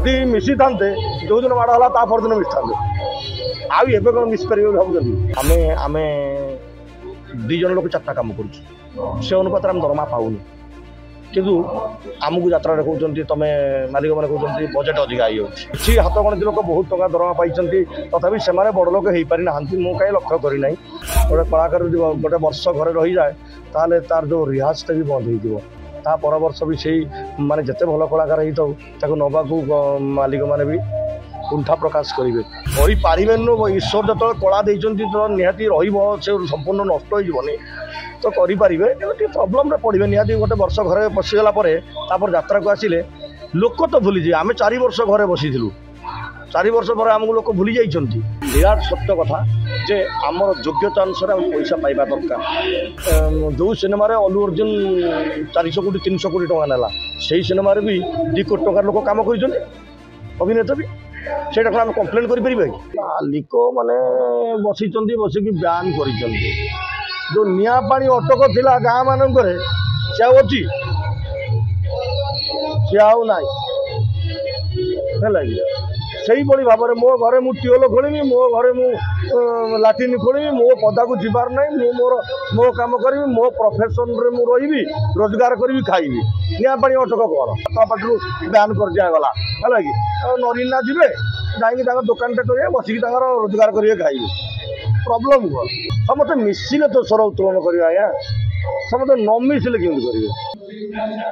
जदि मिसी था जो दिन माड़ है परदिन मिसी था आबे कौन मिसपारे भाव आम आम दीज लोक 4टा काम कर अनुपात आम दरमा पाऊनी किंतु आमको यात्रा कहते तुम मालिक मैंने कहते बजेट अधिक आई हाथ गणति लोक बहुत टका दरमा पाई तथापि से बड़ लोक हो पारि ना मुझे कहीं लक्ष्य करना गोटे कलाकार गोटे वर्ष घरे रही जाए ताले तार जो रिहाजटा भी बंद हो पर वर्ष भी से माने जिते भल कलाकार होता नवा मालिक मैंने भी कुंठा प्रकाश करेंगे नु ईश्वर जो कला देते तो निहाती से संपूर्ण नष्ट होनी तो करें प्रोब्लेम पड़े निहाती गोटे वर्ष घरे पशिगला यात्रा को आसिले लोक तो भूली जाए आम 4 वर्ष घरे बसी 4 वर्ष पर आमको लोक भूली जाइंट विराट सत्य कथा जे आमर योग्यता अनुसार आम पैसा पाइबा दरकार जो सिनेमा अल्लू अर्जुन 400 कोटी 300 कोटी टका नाला से सिनेमा भी 2 कोटी टकर लोक काम कर अभिनेता भी से आम कम्प्लेन करें मालिक मैंने बसी बसिक ब्यान कर जो निया पानी अटक थिला गाँ मानक से अच्छी सी आना से भाव में मो घरे मु ट्यूबवेल खोलमी मो घरे मु लाट्रिन खोलमी मो पदा को जीवार ना मो काम करी मो प्रोफेशन रे मु रही रोजगार करी खाइबी निया पानी अटक कौन पार्टी ब्यान कर दिगला है कि नरीना जी जा दुकान करेंगे बसिक रोजगार करेंगे खाइबे प्रॉब्लम हुआ समस्त मिसिले तो स्वर उत्तोलन करेंगे आज्ञा समस्त न मिसिले केमी करेंगे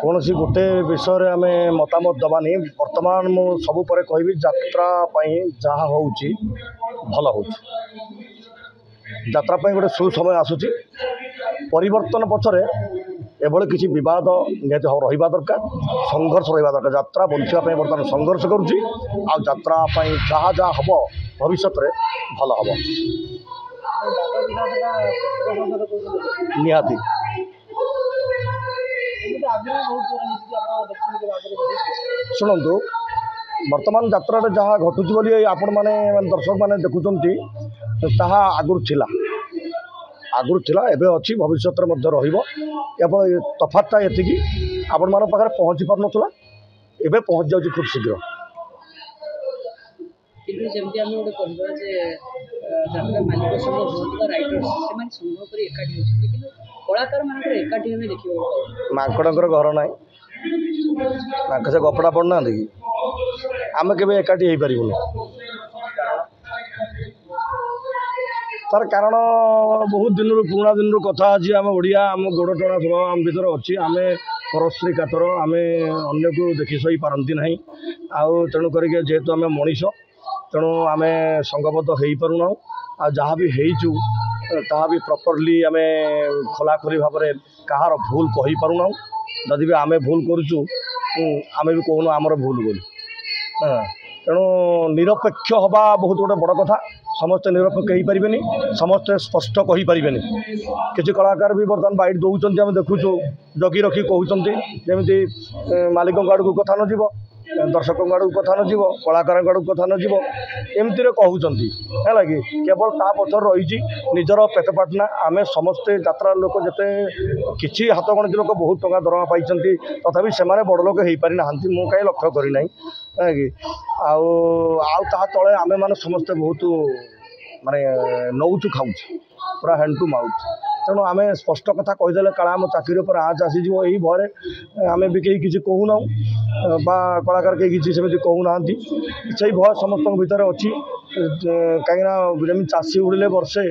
कौन सी गोटे विषय आम मतामत दबानी बर्तमान मु सबु पर कहबी यात्रा जहाँ हो भल हो यात्रा गोटे सुसमय आसूची परिवर्तन पछरे एभली किसी विवाद निहत रहा दरकार संघर्ष रहा दरकार यात्रा बंचापी बर्तमान संघर्ष करुच्ची आ यात्रा जहाँ जहाँ हम भविष्य में भल हम निहाती शुणु बर्तमान यात्रा जहाँ घटुची बोली आपण मैंने दर्शक मैंने देखुंट ताहा आगुरी थिला एबे अच्छी भविष्य में तफातटा ये आपण मान पाखे पहुँची पार नाला एबे पहुँच जाऊँ खूब शीघ्र माकड़कर घर ना से गपड़ा पड़ना कि आम के एकाठी हो पारूनी तार कारण बहुत दिन पुराना दिन कथा अच्छी आम ओडिया आम गोड़ टणा स्वभाव आम भर अच्छी आम परस्त्री कातर आम अन्न को देखी सही पारती ना आउ तेणु करकेतु आम मनीष तेणु आम संगबद्ध हो पारूना आ जहाँ भी होचु ता भी प्रॉपरली आम खोलाखोली भाव में कहार भूल कही पारूना जदि भी आम भूल करुचु आम भी कहूँ आमर भूल बोली तेणु निरपेक्ष हवा बहुत गोटे बड़ कथा समस्ते निरपेक्ष हो पारे समस्ते स्पष्ट कही पारे किसी कलाकार भी बर्तमान बाइट दौरान आम देखुचु जगी रखी कहते जमी मालिक आड़ को कथा न दर्शक आड़ को कथा न कलाकार आड़ को कथा न एमती कहते है कि केवल ता पचर रही निजर पेट पाटना आम समस्ते यात्रा लोक जिते किसी हाथ गणति लोक बहुत टका दरमा पाई तथापि से बड़ लोक हो पारि ना मुझे कहीं लक्ष्य करना है कि आउ तले आम मैंने समस्ते बहुत माने नौचु खाऊ पूरा हैंड टू माउथ तेणु आम स्पष्ट कथा कहीदे काला आम चाकरी पर आँच आसीज यही भय आम भी कहीं किसी कहूना बा कलाकार कहीं किसी सेमती कहूना से भय समस्त भितर अच्छी कहीं जमी चाषी उड़े वर्षे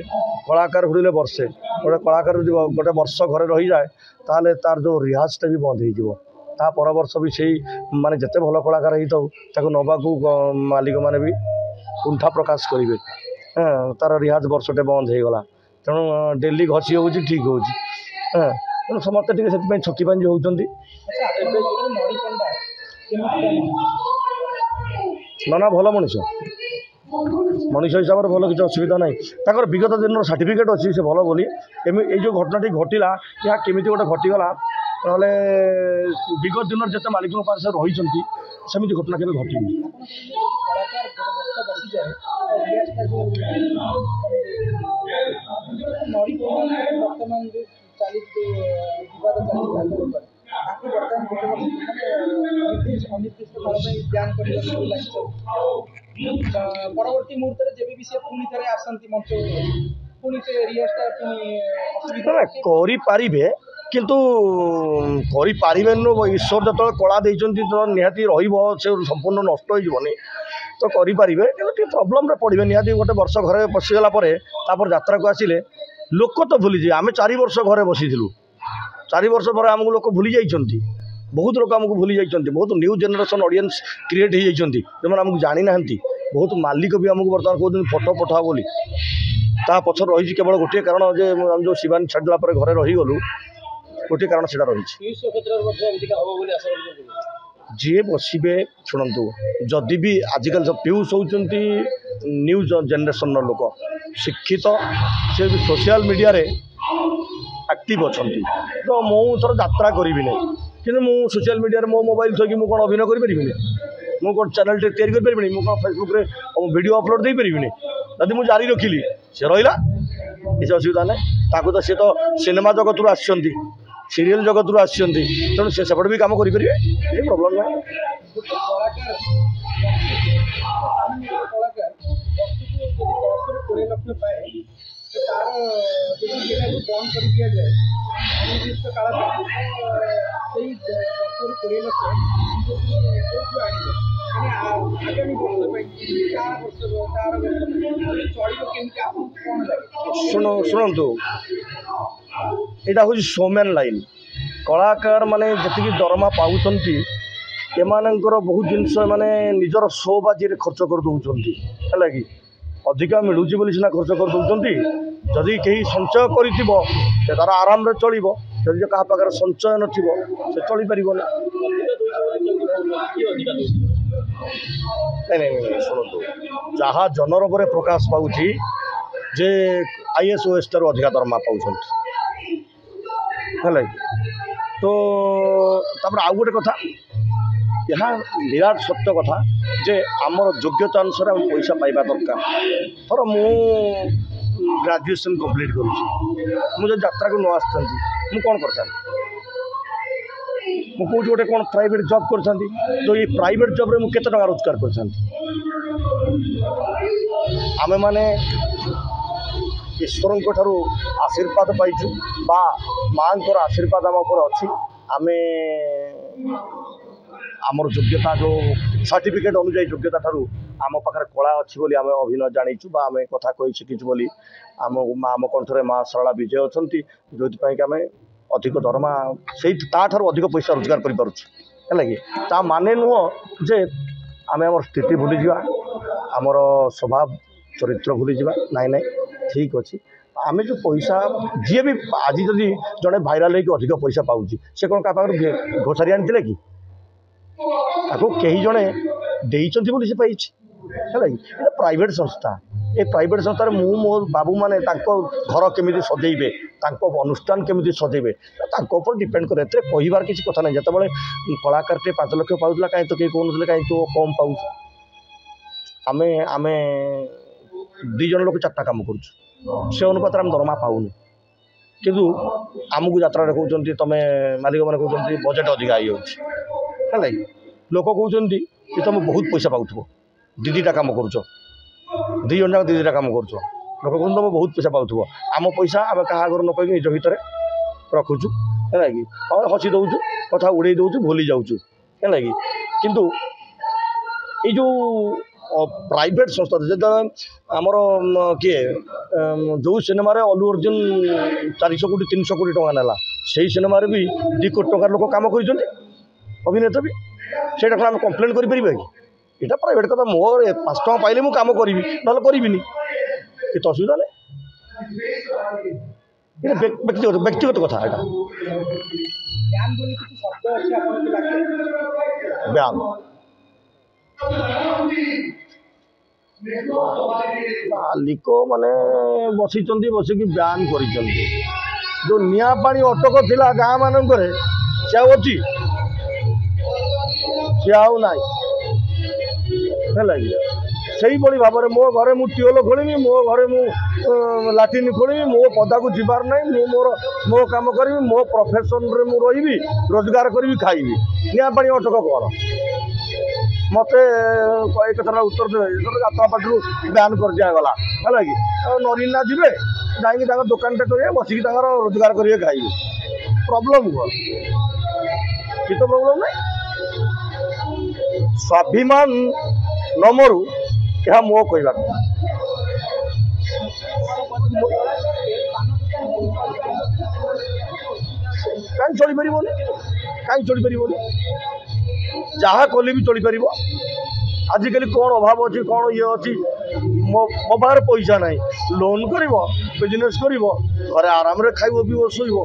कलाकार उड़े वर्षे गोटे कलाकार गोटे वर्ष घरे रही जाए ताले तार जो रिहाजटा भी बंद हो पर वर्ष भी से माने जिते भल कलाकार होता नवा मालिक मैंने भी कुंठा प्रकाश करेंगे तार रिहाज वर्षटे बंद हो गला तेणु डेली घसी हो ठीक हो तेणु समस्ते टे छकी पांजी होती ना भल मनीष मनीष हिसाब से भल किसी असुविधा ना तर विगत दिन सर्टिफिकेट अच्छी से भल बोली ये जो घटना घटला या केमी गोटे घटीगला ना विगत दिन जिते मालिक पास रही सेमती घटना के घटी आपको वर्तमान गोटे वर्ष अनिर्दिष्ट काल ब्यान परवर्ती मुहूर्त जब भी सी पुणी थे आसती मंच पुणी से रिहर्सल पुणी पारे किंतु पारे ईश्वर जो कला देते तो निहाती से संपूर्ण नष्ट होनी तो करें प्रोब्लेम पड़े निहाती गोटे वर्ष घरे पशिगला यात्रा को आसिले लोक तो भूली जाए आम 4 वर्ष घरे बसीलु 4 वर्ष पर आमको लोक भूली जाइए बहुत लोग आमको भूली जाइए बहुत न्यू जेनरेशन ऑडियंस क्रिएट हो जाइए जो आमको जानी ना बहुत मालिक भी आमको बर्तमान कहते फोटो पठाओ बोली ता पछर रही केवल गोटे कारण जे आम जो शिवानी छाड़ला घरे रहीगलु गोटे कारण से रही जी बसवे शुणु जदि भी आजिकल सब पीयूष होती न्यू जेनरेशन लोक शिक्षित से भी सोशल मीडिया रे एक्टिव अच्छा तो मुझे थोड़ा यात्रा करी ना कि सोशल मीडिया मो मोबाइल थोड़ी मुझे कौन अभिनय करें मुझे कौन चैनल तैयारी करें मुझे फेसबुक रे वीडियो अपलोड दे पारि जदि मुझे जारी रखिली से रहा किसी असुविधा ना ताकू तो सी तो सिनेमा जगत रू आसछंती सीरियल जगत रू आसछंती तेणु से सेपटे भी काम करेंगे ये प्रॉब्लम ना शुणु यहाँ हूँ शोमैन लाइन कलाकार माने जी दरमा पाँच एमानଙ୍କର बहुत जिनस माने निजर शो बाजी खर्च कर दौरान है कि अधिका मिलूँ बोली सीना खर्च कर दौरान जदि कहीं संचय कर तार आराम चलो जदि क्या पाखे संचय न से चली पार नहीं शुणु जहाँ जनर पर प्रकाश पाँच जे ISOS ठार अधिका दरमा पाँच है तो आउ गोटे कथा यह निराट सत्य कथा जे आमर योग्यता अनुसार आम पैसा पाइबा दरकार थर मु ग्रेजुएशन कंप्लीट करुँची मुझे यात्रा को न आसता कौन करता मुझे गोटे कौन प्राइवेट जॉब कर तो ये प्राइवेट जॉब रे मुझे टका रोजगार कर आमे माने ईश्वर आशीर्वाद पाइचु बा माँ आशीर्वाद आम उपर अच्छी आमे आमर योग्यता जो सर्टिफिकेट अनुजाई योग्यता ठारू आम पाखे कला अच्छी बोली आम अभिनय जानीचु बा आम कथा कही शिखीचु बोली आम आम कंठरे माँ सरला विजय अच्छा जो आम अधिक दरमा से अधिक पैसा रोजगार कर कि ता माने नुह जे आम आम स्थिति भूली जा आमर स्वभाव चरित्र भूली जा नाई नाई ठीक अच्छे आम जो पैसा जी भी आज जदि जड़े भाइराल हो अधिक पैसा पाँच से कौन क्या घोषारी आनी कि कहीं जड़े देती बोली से पाई है प्राइवेट संस्था ये प्राइवेट संस्था मु मो बाबू मैंने घर केमी सजेबे अनुष्ठान केमी सजेबे ऊपर डिपेंड करे कहबार किसी कथा नहीं जिते कलाकार 5 लाख पाला कहीं तो कहीं कहते कहीं तो कम पाँच आमे आमे 2 जन लोग 4टा काम कर से अनुपात आम दरमा पाऊनु किंतु आमको यात्रा कहते तुम मालिक मैंने कहते बजेट अधिक आई है लोक कहते कि तुम बहुत पैसा पाथ 2टा काम कर 2 जन जाक 2टा काम कर लोक कहते तुम बहुत पैसा पाथ आम पैसा आम क्या आगर न कहीं निज भितर रखुचु है कि हसी दौचु कथा उड़े दौचु भूली जाऊँ है कि किंतु ये जो प्राइवेट संस्था जो आमर किए जो सिनेमा अलू अर्जुन 400 कोटी 300 कोटी टका नाला से सिनेमा भी 2 कोटी टकर लोक काम कर अभिनेता भी से आम कम्प्लेन करें कि यहाँ प्राइवेट कथा मोर 5 टका पाइले मुझे काम करी ना करी कित असुविधा नहीं व्यक्तिगत कथा यहाँ बयान मालिक माने बसिकी बयान कर जो निआ पानी अटक थिला गाँ मानक से अच्छी सी आउ ना है ସେଇଭଳି ଭାବରେ ମୋ ଘରେ ମୁଁ ଟ୍ୟୁବଲ୍ ଖୋଳିବି, ମୋ ଘରେ ମୁଁ ଲାଟ୍ରିନ୍ ଖୋଳିବି, ମୋ ପଦାକୁ ଯିବାର ନାହିଁ, ମୁଁ ମୋ କାମ କରିବି, ମୋ ପ୍ରଫେସନରେ ମୁଁ ରହିବି, ରୋଜଗାର କରିବି, ଖାଇବି। ନିଆଁ ପାଣି ଅଟକ କ'ଣ? ମୋତେ ଏ କଥାଟା ଉତ୍ତର ଦେବେ ଗାତ ପାଟିରୁ ବ୍ୟାନ୍ କରିଦିଆଗଲା ହେଲା କି ନରିନା ଯିବେ ଯାଇକି ତାଙ୍କ ଦୋକାନଟେ କରିବେ, ବସିକି ତାଙ୍କର ରୋଜଗାର କରିବେ, ଖାଇବେ। ପ୍ରୋବ୍ଲେମ୍ କ'ଣ? କିଛି ତ ପ୍ରୋବ୍ଲେମ୍ ନାହିଁ। ସ୍ୱାଭିମାନ ନ ମରୁ ଏହା ମୋ କହିବା କଥା। କାହିଁ ଚଳିପାରିବନି? କାହିଁ ଚଳିପାରିବନି? ଯାହା କଲେ ବି ଚଳିପାରିବ। ଆଜିକାଲି କ'ଣ ଅଭାବ ଅଛି, କ'ଣ ଇଏ ଅଛି? ମୋ ପାଖରେ ପଇସା ନାହିଁ, ଲୋନ୍ କରିବ, ବିଜନେସ୍ କରିବ, ଘରେ ଆରାମରେ ଖାଇବ, ପିଇବ, ଶୋଇବ।